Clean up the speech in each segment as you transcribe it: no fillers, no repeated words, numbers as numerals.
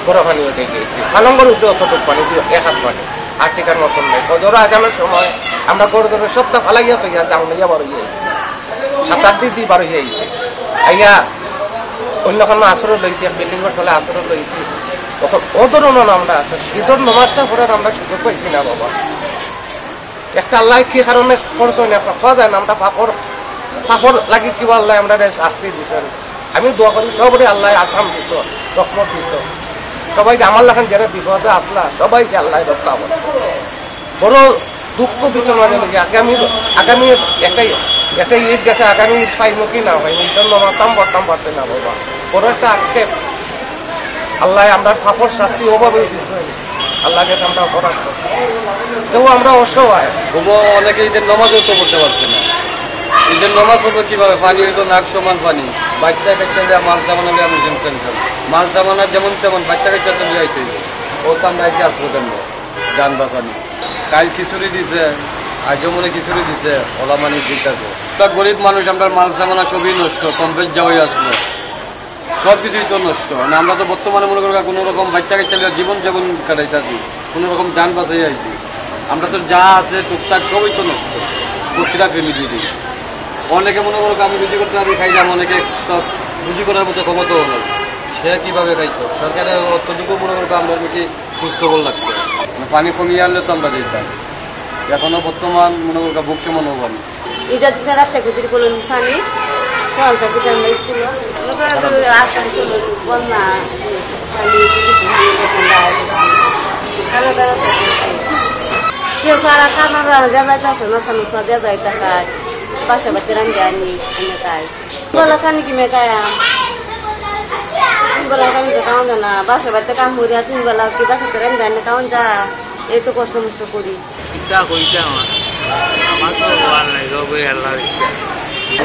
বড় পানি উঠে গিয়েছি পালঙ্গর উঠে অতটুক পানি দিয়ে এক হাত পানি আর টিকার মতন নেই ফজর আজানোর সময় আমরা গড় ধরে সপ্তাহ ফালাইয়া তো ইয়া যাও নিয়া বার হয়ে যাচ্ছি 7-8 দিন বার হয়ে গেছে আইয়া অন্য কোনো আসরও লইছি বিল্ডিংয়ের তলে আসরও লইছি তখন অধরণন আমরা আছে ঈদের নমাজটা পরে আমরা সুযোগ পাইছি না বাবা একটা আল্লাহ কি কারণে খরচ হয় না খাওয়া যায় না আমরা পাপড় লাগি কিবা আল্লাহ আমরা শাস্তি দিচ্ছেন আমি দোয়া করি সবাই আল্লাহ আসাম দিত রহমত দিত সবাইকে আমার লেখান যারা বিপদে আসলা সবাইকে আল্লাহ রক্ষা করে বড় দুঃখ দিত মাঝে মাঝে আগামী একটা ঈদ গেছে আগামী ঈদ পাইব কি না পাইব ঈদের নমাতাম বর্তাম পারতে না বাবা বড় একটা আক্ষেপ আল্লাহ আমরা পাপড় শাস্তি ওভাবেই দিচ্ছে আল্লাহকে আমরা অপরাধ করছি তবু আমরা অসহায় তবুও অনেকে ঈদের নমাজও তো করতে পারছে না ঈদের নমাজ পড়বো কীভাবে পানি হইতো নাক সমান পানি বাচ্চা কাচ্চা দেওয়া মাল জামানা আমি টেনশন মাল জামানা যেমন তেমন বাচ্চা কাচ্চা চলে যাইতে ও তো আমরা একে আসবো কেন যান বাঁচানি কাল খিচুড়ি দিছে আজও মনে খিচুড়ি দিছে ওলা মানি দিতেছে তা গরিব মানুষ আমরা মাল জামানা সবই নষ্ট কমপ্লেট যাওয়াই আসলো সব কিছুই তো নষ্ট মানে আমরা তো বর্তমানে মনে করি কোনো রকম বাচ্চা কাচ্চা জীবন যেমন কাটাইতেছি কোনো রকম যান বাঁচাই আইছি আমরা তো যা আছে টুকটাক সবই তো নষ্ট প্রতিটা ফ্যামিলি দিই অনেকে মনে করো আমি রুজি করতে আমি খাইলাম অনেকে তো রুজি করার মতো ক্ষমতাও নেই সে কীভাবে খাইতো সরকারের অতটুকু মনে করবো আমরা কি খোঁজখবর লাগতো পানি কমিয়ে আনলে তো আমরা দিতাম এখনও বর্তমান মনে করবো বুক সমান হবো না এটা দিতে রাখতে যদি কোনো পানি ফল থাকি আমরা স্কুলে রাস্তা বন্যা কেউ কারা কামারা যাইতেছে নষ্ট নষ্ট দেওয়া যায় টাকায় বাসা বাচ্চা রান্ধে আনি এনে খাই বলা খানি কি মেকায়া তিনবেলা কাম খাওয়া যায় না বাসা বাচ্চা কাম করি আর তিনবেলা কি বাসাতে রান্ধে আনি খাওয়ান যা এই তো কষ্ট মষ্ট করি আমার তো নাই রবে আল্লাহ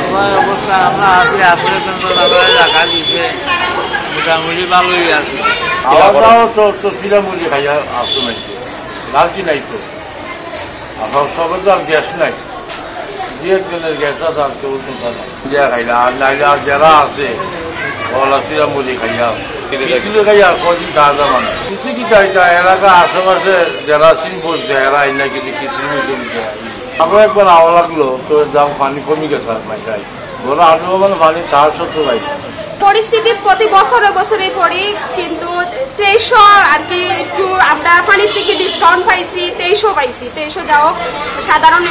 আমার অবস্থা আমরা আছি আসলে টাকা দিছে মোটামুটি ভালোই আছে তো চিরামুড়ি খাইয়া আসতো নাই আর কি নাই তো আপনার সবার তো আর গ্যাস নাই দু একজনের গ্যাস আছে আর কেউ দিয়া খাইলা আর নাইলে আর যারা আছে ওলা চিরামুড়ি খাইয়া খিচুড়ি খাইয়া কদিন তাজা মানে কিছু কি এটা এলাকা আশেপাশে যারা চিন পড়ছে এরা আইনা কিছু খিচুড়ি মিচুড়ি দেয় আমরা একবার আওয়া লাগলো তো দাম পানি কমে গেছে আর মাইকাই বড় আলু মানে পানি তার সত্য পাইছে পরিস্থিতি প্রতি বছরে বছরে পড়ি কিন্তু 2300 আর কি একটু আমরা পানির থেকে ডিসকাউন্ট পাইছি 2300 পাইছি 2300 যাও সাধারণ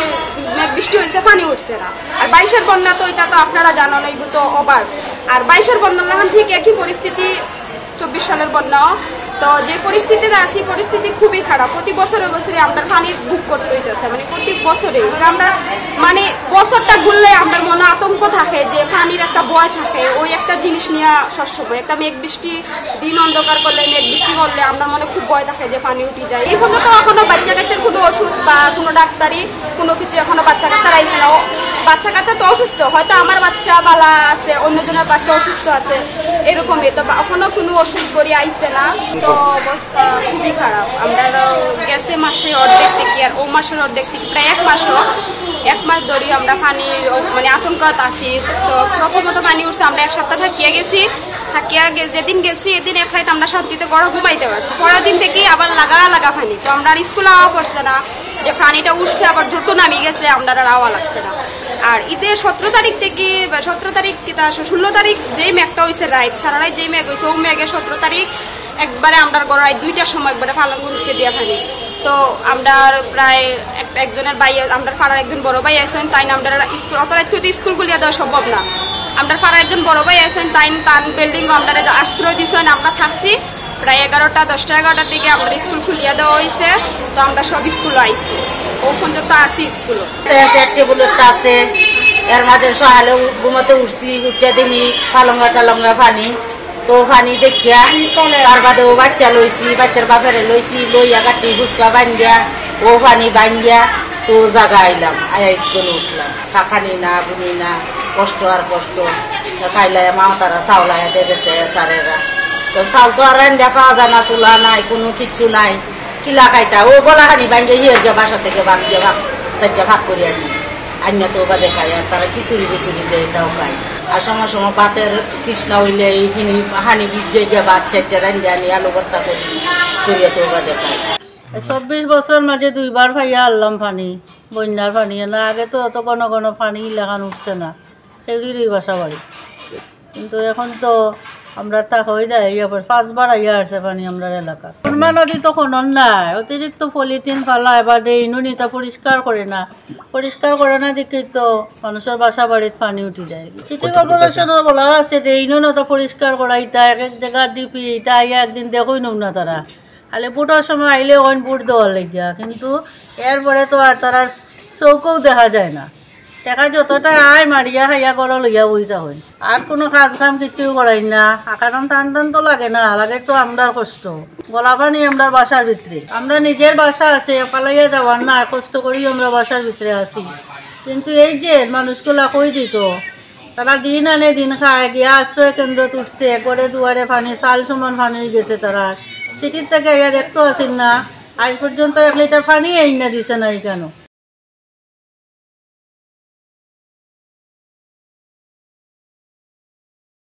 বৃষ্টি হয়েছে পানি উঠছে না আর 22-এর বন্যা তো এটা তো আপনারা জানেন এইগুলো তো ওভার আর 22-এর বন্যা লাগান ঠিক একই পরিস্থিতি 24 সালের বন্যা তো যে পরিস্থিতিতে আছি পরিস্থিতি খুবই খারাপ প্রতি বছরে বছরে আমরা পানি বুক করতে হইতেছে মানে প্রতি বছরে আমরা মানে বছরটা ঘুরলে আমার মনে আতঙ্ক থাকে যে পানির একটা ভয় থাকে ওই একটা জিনিস নিয়ে সবসময় একটা মেঘ বৃষ্টি দিন অন্ধকার করলে মেঘ বৃষ্টি করলে আমরা মনে খুব ভয় থাকে যে পানি উঠে যায় এই পর্যন্ত এখনো বাচ্চা কাচ্চার কোনো ওষুধ বা কোনো ডাক্তারি কোনো কিছু এখনো বাচ্চা কাচ্চারা আইছে না বাচ্চা কাচ্চা তো অসুস্থ হয়তো আমার বাচ্চা বালা আছে অন্যজনের বাচ্চা অসুস্থ আছে এরকমই তো এখনো কোনো ওষুধ করে আইছে না তো অবস্থা খুবই খারাপ আমরা গেছে মাসে অর্ধেক থেকে আর ও মাসের অর্ধেক থেকে প্রায় এক মাস ধরে আমরা পানির মানে আতঙ্কত আছি তো প্রথমত পানি উঠছে আমরা এক সপ্তাহ থাকিয়ে গেছি যেদিন গেছি এদিন এক রাত আমরা শান্তিতে গড়া ঘুমাইতে পারছি পরের দিন থেকেই আবার লাগা পানি তো আমরা স্কুলে আওয়া পড়ছে না যে পানিটা উঠছে আবার দ্রুত নামিয়ে গেছে আমরা আর আওয়া লাগছে না আর ঈদের 17 তারিখ থেকে 17 তারিখ 16 তারিখ যেই মেঘটা হয়েছে রাত সারা রাত যেই মেঘ হয়েছে ও মেঘে 17 তারিখ একবারে আমরা গড়াই 2টার সময় একবারে ফালাঙ্গুনকে দেওয়া পানি তো আমরা প্রায় একজনের ভাই আমরা পাড়ার একজন বড় ভাই আছেন তাই আমরা স্কুল অত রাত কিন্তু স্কুলগুলিয়া দেওয়া সম্ভব না আমরা পাড়ার একজন বড় ভাই আছেন তার বিল্ডিং আমরা আশ্রয় দিয়েছেন আমরা থাকছি প্রায় 10টা-11টার দিকে আমরা স্কুল খুলিয়া দেওয়া হয়েছে তো আমরা সব স্কুলে আইছি ও পর্যন্ত আসি স্কুলে টেবিল একটা আছে এর মাঝে সকালে ঘুমাতে উঠছি উঠতে দেখি পালঙ্গা পানি তো পানি দেখিয়া তার বাদে ও বাচ্চা লইছি বাচ্চার বাপেরে লইছি লইয়া কাটি ফুচকা বান্ধিয়া ও পানি বান্ধিয়া তো জায়গা আইলাম আয়া স্কুলে উঠলাম খাখানি না বুনি না কষ্ট আর কষ্ট খাইলাই মা তারা চাউলাইয়া দেবেছে সারেরা তো চাউল তো আর রান্ধা খাওয়া যায় না চুলা নাই কোনো কিচ্ছু নাই কিলা খাইতা ও গলাখানি বান্ধিয়া ইয়ে বাসা থেকে ভাত দিয়ে ভাত চারটা ভাগ করে আনি আইনা তো বাদে খাই আর তারা খিচুড়ি বিচুড়ি দেয় তাও খাই আর সময় সময় ভাতের তৃষ্ণা হইলে এইখানে হানি ভিজে গিয়ে ভাত চারটে রান্ধে আনি আলু ভর্তা করিয়া তো বাজে খাই। 24 বছর মাঝে 2বার ভাইয়া আনলাম পানি, বন্যার পানি না। আগে তো অত কোনো কোনো পানি লেখান উঠছে না, সেগুলিরই বাসা বাড়ি। কিন্তু এখন তো আমরা টাকা হয়ে দেয় 5বার আইয়া আসছে পানি আমরা এলাকা। সুরমা নদী তো কোনো নাই, অতিরিক্ত পলিথিন ফালা এবার ইনুনিটা পরিষ্কার করে না, পরিষ্কার করে না দেখি তো মানুষের বাসা বাড়িতে পানি উঠে যায়। সিটি কর্পোরেশনের বলা আছে ইনুনটা পরিষ্কার করা, ইটা এক এক জায়গার ডিপি ইটা আইয়া একদিন দেখোই নৌ না তারা, খালি বুটের সময় আইলে ওইন বুট দেওয়ার লাগিয়া, কিন্তু এরপরে তো আর তারা চৌকেও দেখা যায় না। টাকা যতটা আয় মারিয়া খাইয়া করা লইয়া বইতা হয়, আর কোনো কাজ কাম কিছুই করাই না। কারণ টান টান তো লাগে না, লাগে তো আমরার কষ্ট। গলা পানি আমরা বাসার ভিতরে, আমরা নিজের বাসা আছে পালাইয়া যাওয়ার না, কষ্ট করি আমরা বাসার ভিতরে আছি। কিন্তু এই যে মানুষগুলা কই দিত, তারা দিন আনে দিন খায়, গিয়া আশ্রয় কেন্দ্র উঠছে, করে দুয়ারে পানি চাল সমান পানি গেছে। তারা সিটির থেকে ইয়া দেখতে আসেন না, আজ পর্যন্ত 1 লিটার পানি এই না দিছে না। কেন